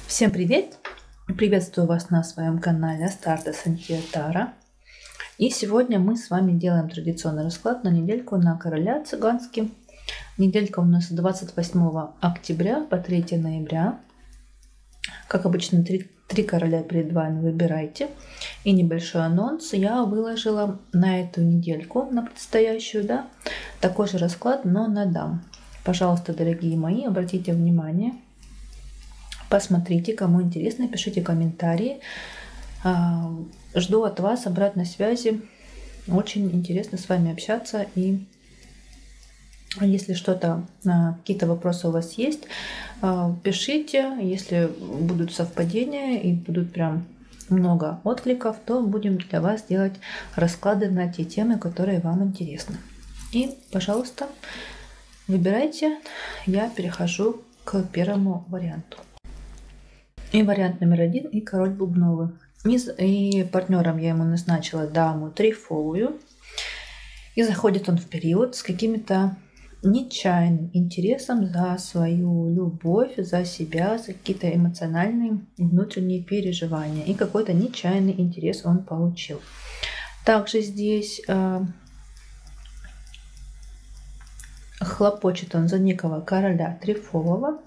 Всем привет! Приветствую вас на своем канале Астарта Сантья Тара. И сегодня мы с вами делаем традиционный расклад на недельку на короля цыганский. Неделька у нас с 28 октября по 3 ноября. Как обычно, три короля перед вами выбирайте. И небольшой анонс я выложила на эту недельку, на предстоящую, такой же расклад, но на дам. Пожалуйста, дорогие мои, обратите внимание. Посмотрите, кому интересно, пишите комментарии. Жду от вас обратной связи. Очень интересно с вами общаться. И если что-то, какие-то вопросы у вас есть, пишите. Если будут совпадения и будут прям много откликов, то будем для вас делать расклады на те темы, которые вам интересны. И, пожалуйста, выбирайте. Я перехожу к первому варианту. И вариант номер 1, и король бубновый. И партнером я ему назначила даму трифовую. И заходит он в период с каким-то нечаянным интересом за свою любовь, за себя, за какие-то эмоциональные внутренние переживания. И какой-то нечаянный интерес он получил. Также здесь хлопочет он за некого короля трифового.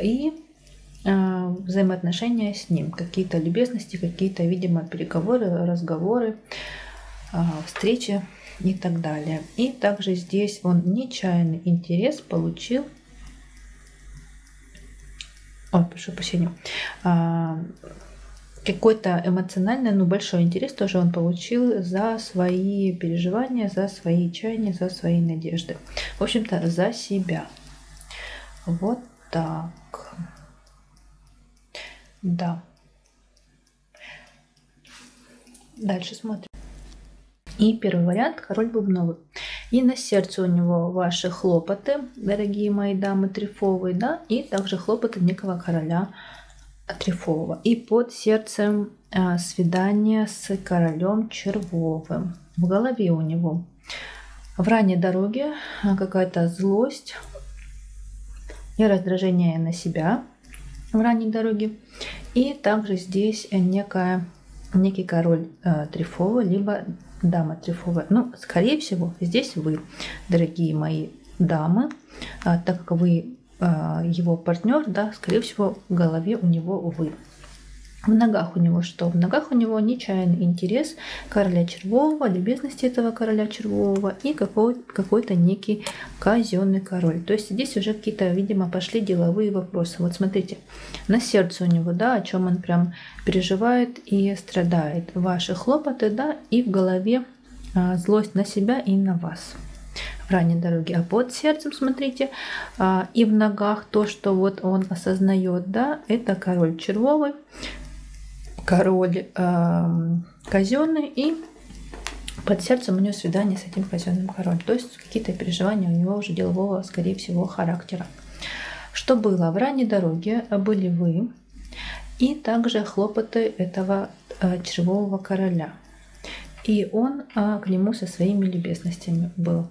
И взаимоотношения с ним, какие-то любезности, какие-то, видимо, переговоры, разговоры, встречи и так далее. И также здесь он нечаянный интерес получил, прошу прощения, какой-то эмоциональный, но большой интерес тоже он получил за свои переживания, за свои чаяния, за свои надежды. В общем-то, за себя. Вот так. Да. Dальше смотрим. И первый вариант — король бубновый. И на сердце у него ваши хлопоты, дорогие мои дамы трифовые, и также хлопоты некого короля трифового. И под сердцем свидание с королем червовым. В голове у него в ранней дороге какая-то злость и раздражение на себя в ранней дороге. И также здесь некий король трифовый, либо дама трифовая. Ну, скорее всего, здесь вы, дорогие мои дамы, так как вы его партнер, скорее всего, в голове у него вы. В ногах у него что? В ногах у него нечаянный интерес короля червового, любезности этого короля червового и какой-то некий казенный король. То есть здесь уже какие-то, видимо, пошли деловые вопросы. Вот смотрите, на сердце у него, о чем он прям переживает и страдает. Ваши хлопоты, и в голове злость на себя и на вас в ранней дороге. А под сердцем, смотрите, и в ногах то, что вот он осознает, это король червовый, король казенный, и под сердцем у него свидание с этим казенным королем. То есть какие-то переживания у него уже делового, скорее всего, характера. Что было? В ранней дороге были вы и также хлопоты этого червового короля. И он к нему со своими любезностями был.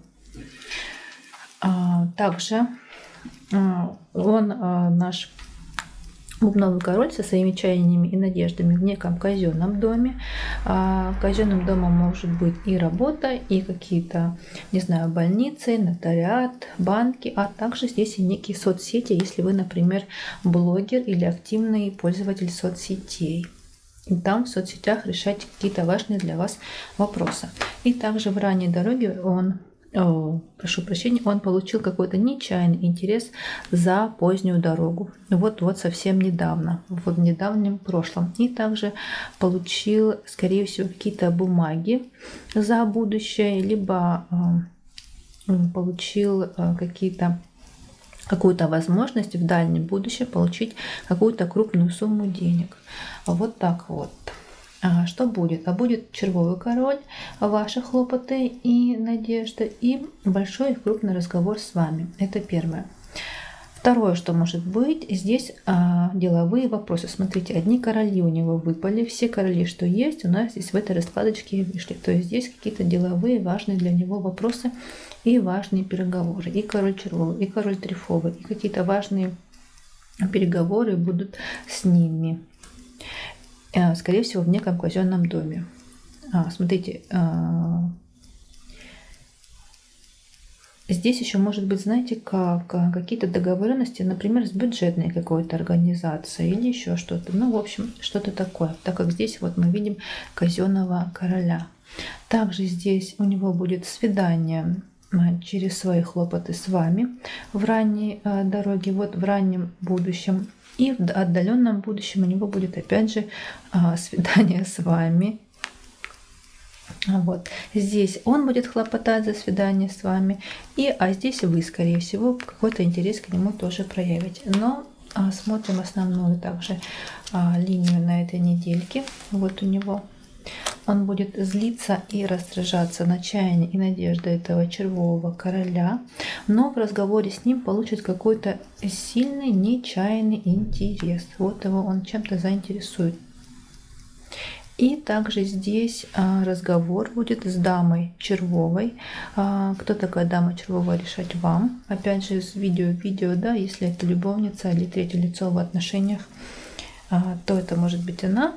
Также он, наш бубновый король, со своими чаяниями и надеждами в неком казенном доме. Казенным домом может быть и работа, и какие-то, не знаю, больницы, нотариат, банки, а также здесь и некие соцсети, если вы, например, блогер или активный пользователь соцсетей. И там в соцсетях решать какие-то важные для вас вопросы. И также в ранней дороге он получил какой-то нечаянный интерес за позднюю дорогу. Вот совсем недавно, в недавнем прошлом. И также получил, скорее всего, какие-то бумаги за будущее, либо получил какую-то возможность в дальнем будущем получить какую-то крупную сумму денег. Вот так вот. Что будет? Будет червовый король, ваши хлопоты и надежды, и большой и крупный разговор с вами. Это первое. Второе, что может быть, здесь деловые вопросы. Смотрите, одни короли у него выпали, все короли, что есть, у нас здесь в этой раскладочке вышли. То есть здесь какие-то деловые, важные для него вопросы и важные переговоры. И король червовый, и король трифовый, и какие-то важные переговоры будут с ними. Скорее всего, в неком казенном доме. Смотрите, здесь еще может быть, знаете, как какие-то договоренности, например, с бюджетной какой-то организацией или еще что-то. Ну, в общем, что-то такое, так как здесь вот мы видим казенного короля. Также здесь у него будет свидание через свои хлопоты с вами в ранней дороге, вот в раннем будущем. И в отдаленном будущем у него будет опять же свидание с вами. Вот. Здесь он будет хлопотать за свидание с вами, а здесь вы, скорее всего, какой-то интерес к нему тоже проявите. Но смотрим основную также линию на этой недельке. Вот у него. Он будет злиться и раздражаться на чаяние и надежды этого червового короля, но в разговоре с ним получит какой-то сильный нечаянный интерес. Вот его он чем-то заинтересует. И также здесь разговор будет с дамой червовой. Кто такая дама червовая, решать вам. Опять же, с видео, да, если это любовница или третье лицо в отношениях, то это может быть она.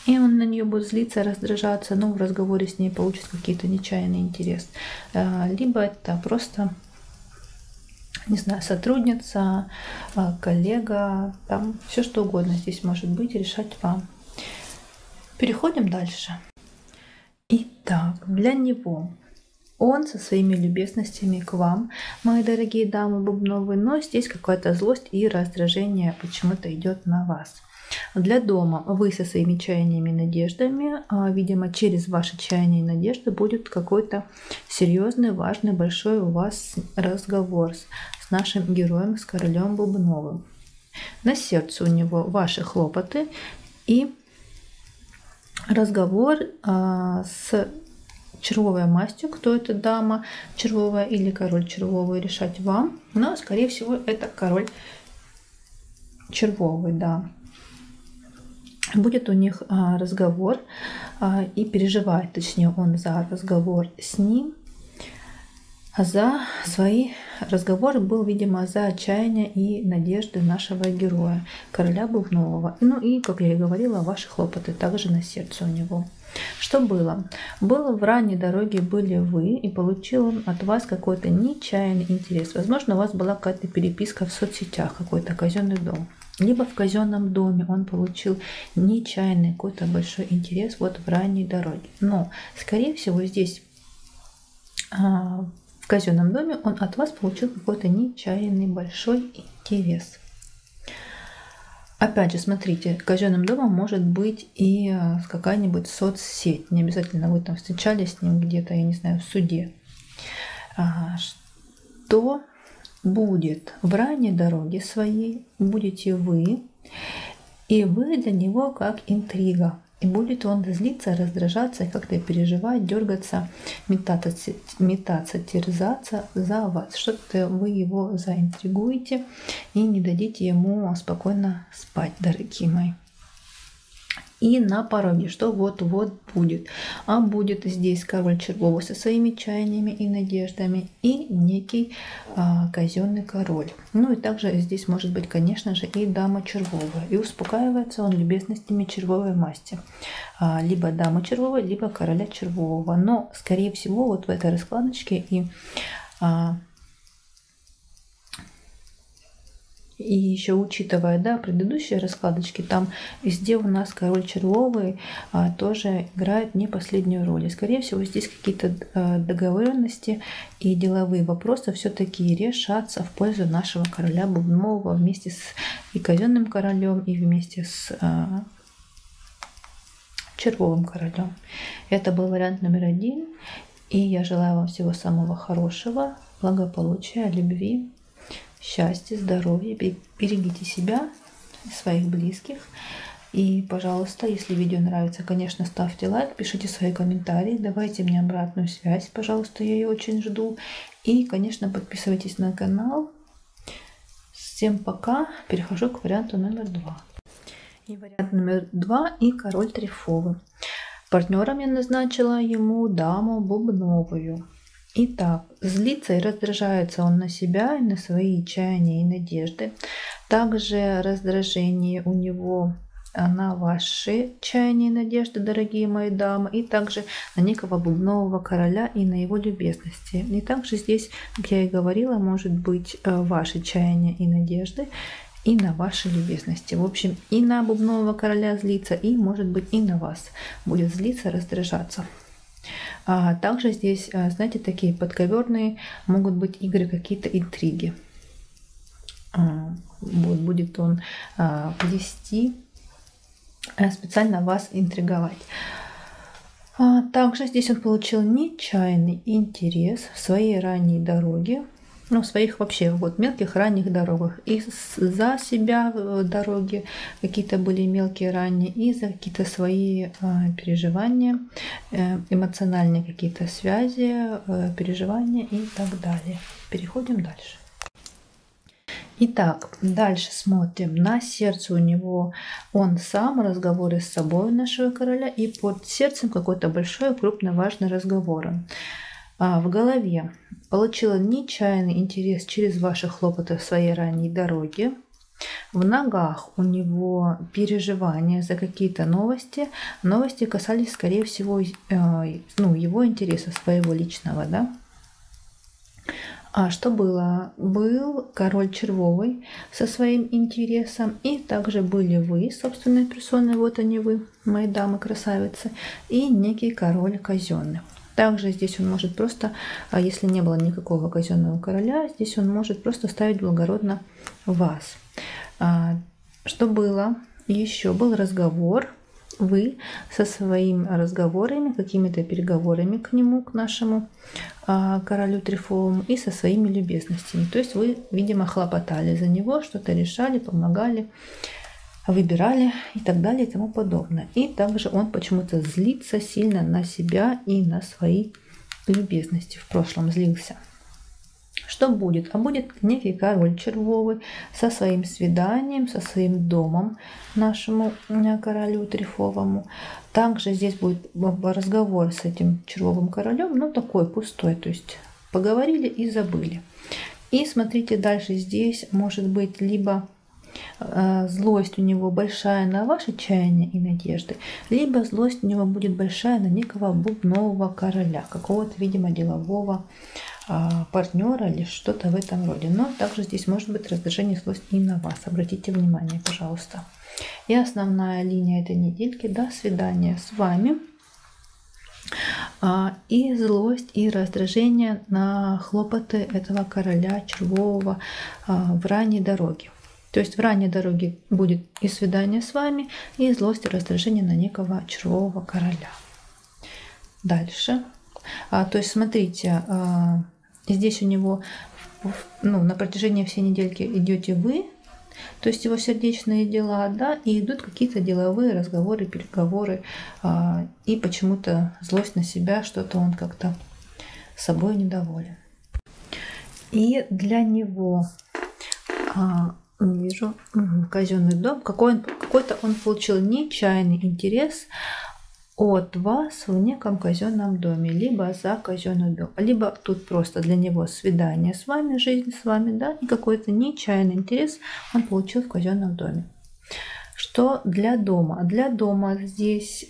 И он на нее будет злиться, раздражаться, но в разговоре с ней получит какие-то нечаянный интерес. Либо это просто, не знаю, сотрудница, коллега, там все что угодно здесь может быть, решать вам. Переходим дальше. Итак, для него он со своими любезностями к вам, мои дорогие дамы бубновые, но здесь какая-то злость и раздражение почему-то идет на вас. Для дома вы со своими чаяниями и надеждами, видимо, через ваши чаяния и надежды будет какой-то серьезный, важный, большой у вас разговор с нашим героем, с королем Бубновым. На сердце у него ваши хлопоты и разговор с червовой мастью. Кто это, дама червовая или король червовый, решать вам. Но, скорее всего, это король червовый, да. Будет у них разговор, и переживает, точнее, он за разговор с ним, а за свои разговоры был, видимо, за отчаяние и надежды нашего героя, короля Бубнового. Ну и, как я и говорила, ваши хлопоты также на сердце у него. Что было? Было в ранней дороге были вы, и получил он от вас какой-то нечаянный интерес. Возможно, у вас была какая-то переписка в соцсетях, какой-то казенный дом. Либо в казенном доме он получил нечаянный какой-то большой интерес вот в ранней дороге. Но, скорее всего, здесь в казенном доме он от вас получил какой-то нечаянный большой интерес. Опять же, смотрите, казенным домом может быть и какая-нибудь соцсеть. Не обязательно вы там встречались с ним где-то, я не знаю, в суде. Что будет в ранней дороге своей, будете вы, и вы для него как интрига. И будет он злиться, раздражаться, как-то переживать, дергаться, метаться, терзаться за вас. Что-то вы его заинтригуете и не дадите ему спокойно спать, дорогие мои. И на пороге, что вот-вот будет. А будет здесь король червовый со своими чаяниями и надеждами и некий казенный король. Ну и также здесь может быть, конечно же, и дама червовая. И успокаивается он любезностями червовой масти. Либо дамы червовой, либо короля червового. Но, скорее всего, вот в этой раскладочке и еще учитывая, да, предыдущие раскладочки, там везде у нас король червовый тоже играет не последнюю роль. И, скорее всего, здесь какие-то договоренности и деловые вопросы все-таки решатся в пользу нашего короля Бубнового вместе с и казенным королем, и вместе с червовым королем. Это был вариант номер 1. И я желаю вам всего самого хорошего, благополучия, любви, счастья, здоровья, берегите себя и своих близких. И, пожалуйста, если видео нравится, конечно, ставьте лайк, пишите свои комментарии, давайте мне обратную связь, пожалуйста, я ее очень жду. И, конечно, подписывайтесь на канал. Всем пока. Перехожу к варианту номер 2. И вариант номер 2 и король трефовый. Партнером я назначила ему даму Бубновую. Итак, злится и раздражается он на себя и на свои чаяния и надежды. Также раздражение у него на ваши чаяния и надежды, дорогие мои дамы, и также на некого бубнового короля и на его любезности. И также здесь, как я и говорила, может быть ваши чаяния и надежды, и на ваши любезности. В общем, и на бубнового короля злиться, и, может быть, и на вас будет злиться, раздражаться. Также здесь, знаете, такие подковерные могут быть игры, какие-то интриги. Будет он плести, специально вас интриговать. Также здесь он получил нечаянный интерес в своей ранней дороге, ну, в своих вообще вот мелких ранних дорогах. И за себя дороги какие-то были мелкие ранние, и за какие-то свои переживания, эмоциональные какие-то связи, переживания и так далее. Переходим дальше. Итак, дальше смотрим. На сердце у него он сам, разговоры с собой нашего короля, и под сердцем какой-то большой, крупный, важный разговор. В голове получила нечаянный интерес через ваши хлопоты в своей ранней дороге. В ногах у него переживания за какие-то новости. Новости касались, скорее всего, его интереса своего личного, да? А что было? Был король червовый со своим интересом, и также были вы, собственной персоной, вот они вы, мои дамы красавицы, и некий король казенный. Также здесь он может просто, если не было никакого казенного короля, здесь он может просто ставить благородно вас. Что было? Еще был разговор. Вы со своими разговорами, какими-то переговорами к нему, к нашему королю Трифовому, и со своими любезностями. То есть вы, видимо, хлопотали за него, что-то решали, помогали, выбирали и так далее и тому подобное. И также он почему-то злится сильно на себя и на свои любезности. В прошлом злился. Что будет? А будет некий король червовый со своим свиданием, со своим домом нашему королю Трифовому. Также здесь будет разговор с этим червовым королем, но такой пустой, то есть поговорили и забыли. И смотрите, дальше здесь может быть либо злость у него большая на ваши чаяния и надежды, либо злость у него будет большая на некого бубнового короля, какого-то, видимо, делового партнера или что-то в этом роде. Но также здесь может быть раздражение, злость и на вас. Обратите внимание, пожалуйста. И основная линия этой недельки: до свидания с вами. И злость, и раздражение на хлопоты этого короля червового в ранней дороге. То есть в ранней дороге будет и свидание с вами, и злость, и раздражение на некого червового короля. Дальше. То есть смотрите, здесь у него на протяжении всей недельки идете вы, то есть его сердечные дела, да, и идут какие-то деловые разговоры, переговоры, и почему-то злость на себя, что-то он как-то собой недоволен. И для него не вижу казенный дом, какой-то он получил нечаянный интерес от вас в неком казенном доме, либо за казенный дом, либо тут просто для него свидание с вами, жизнь с вами, да, и какой-то нечаянный интерес он получил в казенном доме. Что для дома? Для дома здесь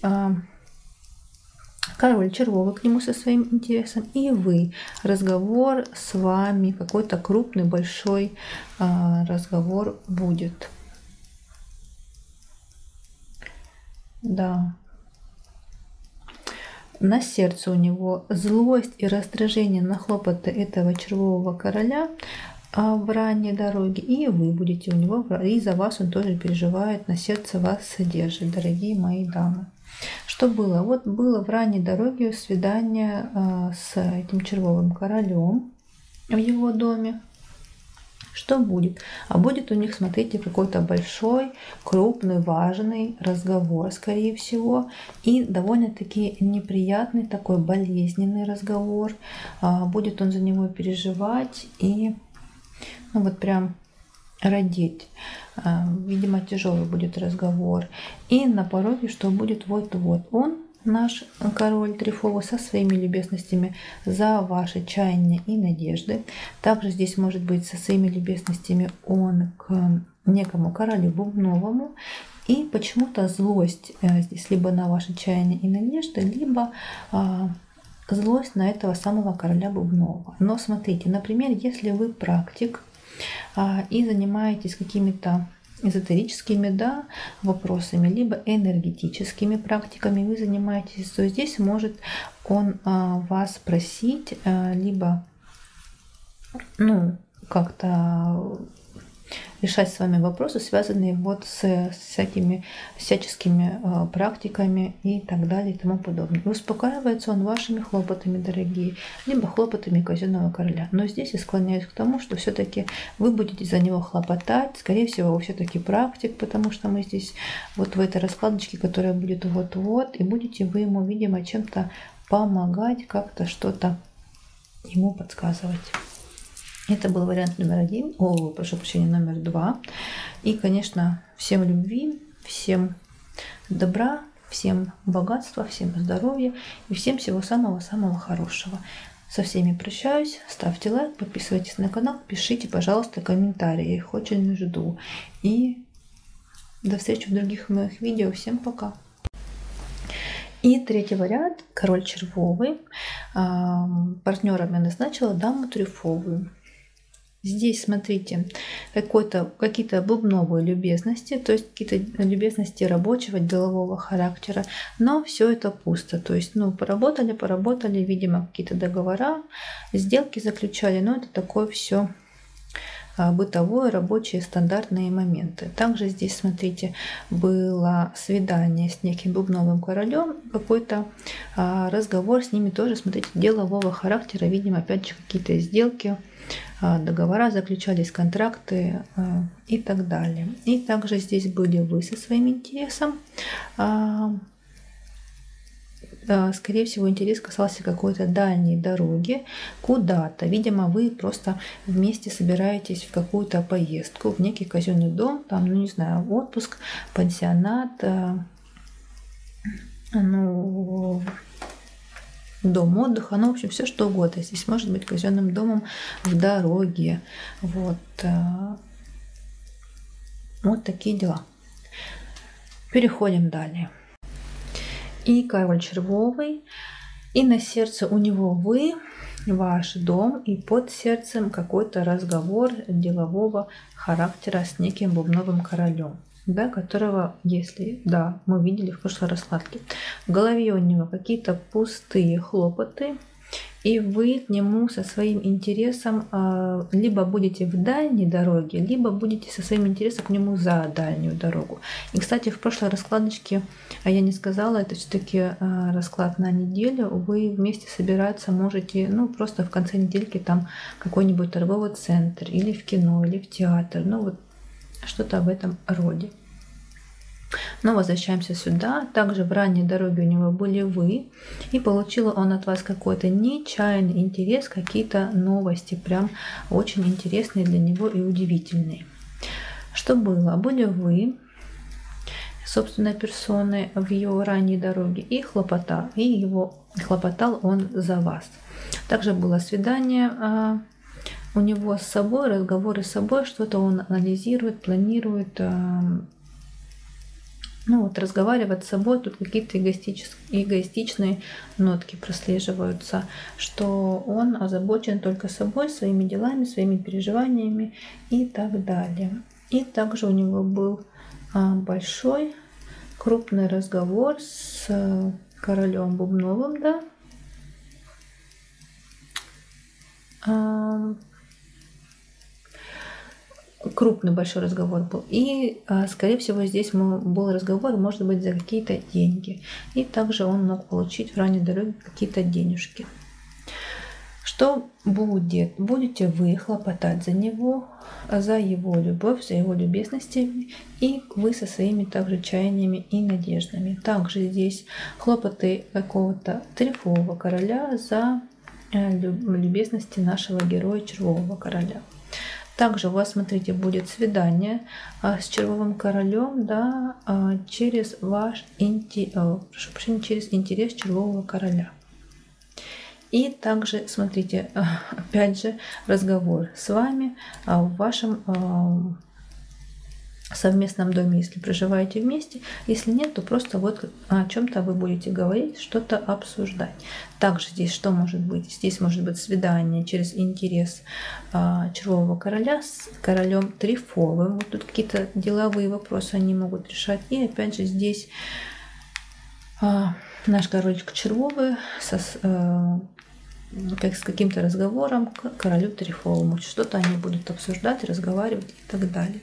король червовый к нему со своим интересом, и вы, разговор с вами, какой-то крупный, большой разговор будет. Да. На сердце у него злость и раздражение на хлопоты этого червового короля в ранней дороге, и вы будете у него, и за вас он тоже переживает, на сердце вас содержит, дорогие мои дамы. Что было? Вот было в ранней дороге свидание с этим червовым королем в его доме. Что будет? А будет у них, смотрите, какой-то большой, крупный, важный разговор, скорее всего, и довольно-таки неприятный, такой болезненный разговор. Будет он за него переживать и вот прям родить. Видимо, тяжелый будет разговор. И на пороге что будет? Вот-вот он, наш король Трифовый, со своими любезностями за ваши чаяния и надежды. Также здесь может быть со своими любезностями он к некому королю Бубновому, и почему-то злость здесь либо на ваши чаяния и надежды, либо злость на этого самого короля Бубнового. Но смотрите, например, если вы практик и занимаетесь какими-то эзотерическими, да, вопросами, либо энергетическими практиками вы занимаетесь, то здесь может он вас просить либо как-то решать с вами вопросы, связанные вот с всяческими практиками и так далее и тому подобное. И успокаивается он вашими хлопотами, дорогие, либо хлопотами казенного короля. Но здесь я склоняюсь к тому, что все-таки вы будете за него хлопотать. Скорее всего, вы все-таки практик, потому что мы здесь вот в этой раскладочке, которая будет вот-вот, и будете вы ему, видимо, чем-то помогать, как-то что-то ему подсказывать. Это был вариант номер 1, прошу прощения, номер 2. И, конечно, всем любви, всем добра, всем богатства, всем здоровья и всем всего самого-самого хорошего. Со всеми прощаюсь, ставьте лайк, подписывайтесь на канал, пишите, пожалуйста, комментарии, я их очень жду. И до встречи в других моих видео. Всем пока! И третий вариант, король червовый, партнерами назначила даму трюфовую. Здесь, смотрите, какие-то бубновые любезности, то есть какие-то любезности рабочего, делового характера, но все это пусто. То есть, поработали, видимо, какие-то договора, сделки заключали, но это такое все бытовое, рабочие, стандартные моменты. Также здесь, смотрите, было свидание с неким бубновым королем, какой-то разговор с ними тоже, смотрите, делового характера, видимо, опять же, какие-то сделки, договора заключались, контракты и так далее. И также здесь были вы со своим интересом. Скорее всего, интерес касался какой-то дальней дороги куда-то. Видимо, вы просто вместе собираетесь в какую-то поездку, в некий казенный дом, там, не знаю, отпуск, пансионат, дом отдыха, в общем, все что угодно. Здесь может быть казенным домом в дороге. Вот такие дела. Переходим далее. И король червовый, и на сердце у него вы, ваш дом, и под сердцем какой-то разговор делового характера с неким бубновым королем, да, которого, мы видели в прошлой раскладке. В голове у него какие-то пустые хлопоты, и вы к нему со своим интересом либо будете в дальней дороге, либо будете со своим интересом к нему за дальнюю дорогу. И, кстати, в прошлой раскладочке я не сказала, это все-таки расклад на неделю. Вы вместе собираться можете, просто в конце недельки там какой-нибудь торговый центр, или в кино, или в театр, что-то в этом роде. Но возвращаемся сюда. Также в ранней дороге у него были вы, и получил он от вас какой-то нечаянный интерес, какие-то новости, прям очень интересные для него и удивительные. Что было? Были вы собственной персоной в его ранней дороге и хлопотал он за вас. Также было свидание у него с собой, разговоры с собой, что-то он анализирует, планирует, разговаривать с собой, тут какие-то эгоистичные нотки прослеживаются, что он озабочен только собой, своими делами, своими переживаниями и так далее. И также у него был большой, крупный разговор с королем Бубновым, да, крупный большой разговор был. И, скорее всего, здесь был разговор, может быть, за какие-то деньги. И также он мог получить в ранней дороге какие-то денежки. Что будет? Будете вы хлопотать за него, за его любовь, за его любезности, и вы со своими также чаяниями и надеждами. Также здесь хлопоты какого-то трюфового короля за любезности нашего героя червового короля. Также у вас, смотрите, будет свидание с червовым королем, да, через через интерес червового короля. И также, смотрите, опять же, разговор с вами в вашем в совместном доме, если проживаете вместе. Если нет, то просто вот о чем-то вы будете говорить, что-то обсуждать. Также здесь что может быть? Здесь может быть свидание через интерес червового короля с королем трифовым. Вот тут какие-то деловые вопросы они могут решать. И опять же здесь наш корольчик червовый как с каким-то разговором к королю трифовому. Что-то они будут обсуждать, разговаривать и так далее.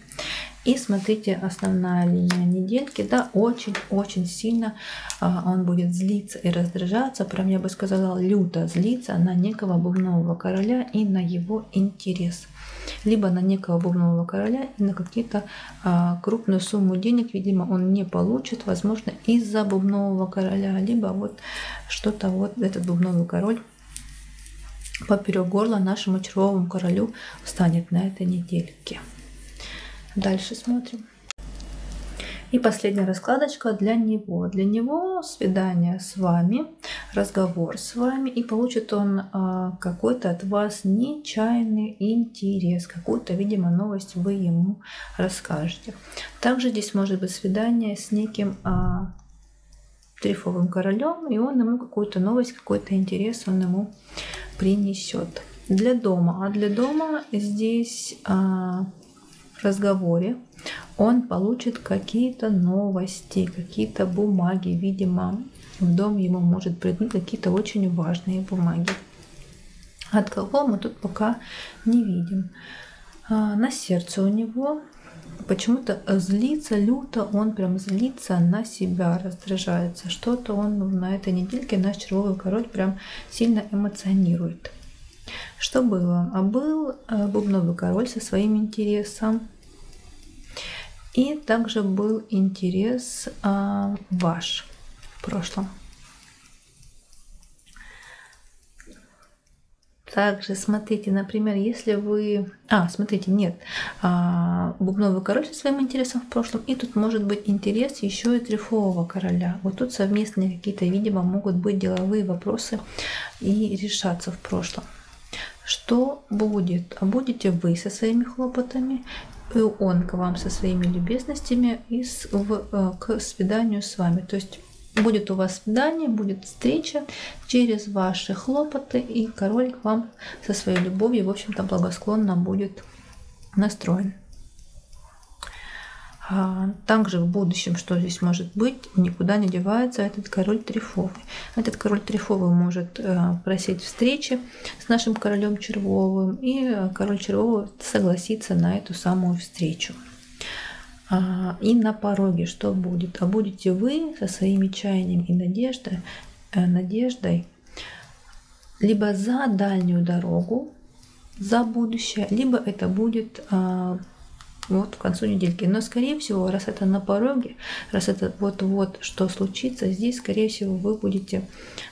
И смотрите, основная линия недельки, да, очень-очень сильно он будет злиться и раздражаться, прям я бы сказала, люто злиться на некого бубнового короля и на его интерес. Либо на некого бубнового короля и на какие-то крупную сумму денег, видимо, он не получит, возможно, из-за бубнового короля, либо вот что-то вот этот бубновый король поперек горла нашему червовому королю встанет на этой недельке. Дальше смотрим. И последняя раскладочка для него. Для него свидание с вами, разговор с вами, и получит он какой-то от вас нечаянный интерес, какую-то, видимо, новость вы ему расскажете. Также здесь может быть свидание с неким трифовым королем, и он ему какую-то новость, какой-то интерес он ему принесет. Для дома. А для дома здесь в разговоре он получит какие-то новости, какие-то бумаги. Видимо, в дом ему может прийти какие-то очень важные бумаги. От кого мы тут пока не видим. На сердце у него почему-то злится люто, он прям злится на себя, раздражается. Что-то он на этой недельке, наш червовый король, прям сильно эмоционирует. Что было? А был бубновый король со своим интересом. И также был интерес ваш в прошлом. Также смотрите, например, если вы... смотрите, нет. Бубновый король со своим интересом в прошлом. И тут может быть интерес еще и трифового короля. Вот тут совместные какие-то, видимо, могут быть деловые вопросы и решаться в прошлом. Что будет? А будете вы со своими хлопотами, и он к вам со своими любезностями и к свиданию с вами. То есть будет у вас свидание, будет встреча через ваши хлопоты, и король к вам со своей любовью, в общем-то, благосклонно будет настроен. Также в будущем, что здесь может быть, никуда не девается этот король трифовый. Этот король трифовый может просить встречи с нашим королем червовым, и король червовый согласится на эту самую встречу. И на пороге что будет? А будете вы со своими чаяниями и надеждой либо за дальнюю дорогу, за будущее, либо это будет вот к концу недельки. Но, скорее всего, раз это на пороге, раз это вот-вот что случится, здесь, скорее всего, вы будете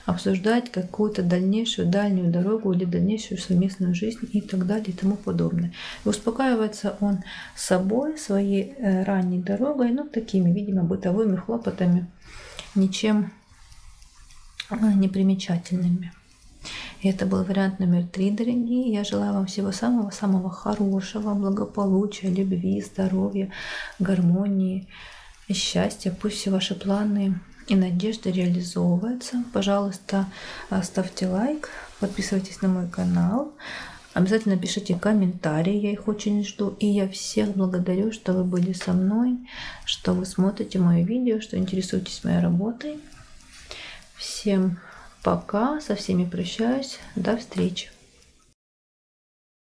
обсуждать какую-то дальнейшую дальнюю дорогу или дальнейшую совместную жизнь и так далее и тому подобное. И успокаивается он собой, своей ранней дорогой, ну, такими, видимо, бытовыми хлопотами, ничем не примечательными. И это был вариант номер 3, дорогие. Я желаю вам всего самого-самого хорошего, благополучия, любви, здоровья, гармонии, счастья. Пусть все ваши планы и надежды реализовываются. Пожалуйста, ставьте лайк, подписывайтесь на мой канал. Обязательно пишите комментарии, я их очень жду. И я всех благодарю, что вы были со мной, что вы смотрите мои видео, что интересуетесь моей работой. Всем пока, со всеми прощаюсь, до встречи.